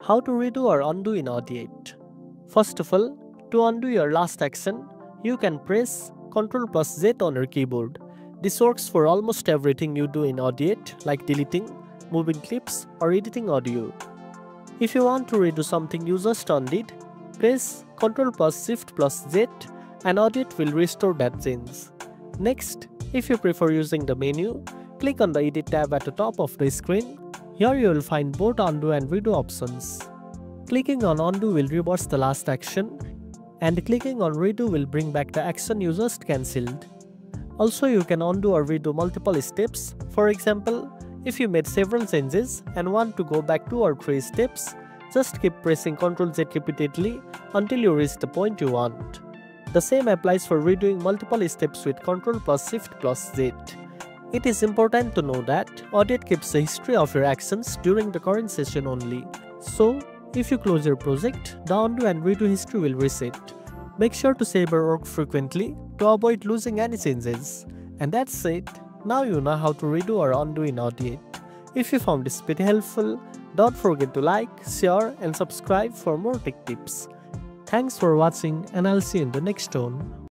How to redo or undo in Audiate. First of all, to undo your last action, you can press Ctrl Z on your keyboard. This works for almost everything you do in Audiate, like deleting, moving clips, or editing audio. If you want to redo something you just undid, press Ctrl Shift Z and Audiate will restore that change. Next, if you prefer using the menu, click on the Edit tab at the top of the screen. Here you will find both undo and redo options. Clicking on undo will reverse the last action, and clicking on redo will bring back the action you just cancelled. Also, you can undo or redo multiple steps. For example, if you made several changes and want to go back 2 or 3 steps, just keep pressing Ctrl Z repeatedly until you reach the point you want. The same applies for redoing multiple steps with Ctrl Shift Z. It is important to know that Audiate keeps a history of your actions during the current session only. So, if you close your project, the undo and redo history will reset. Make sure to save your work frequently to avoid losing any changes. And that's it. Now you know how to redo or undo in Audiate. If you found this video helpful, don't forget to like, share and subscribe for more tech tips. Thanks for watching and I'll see you in the next one.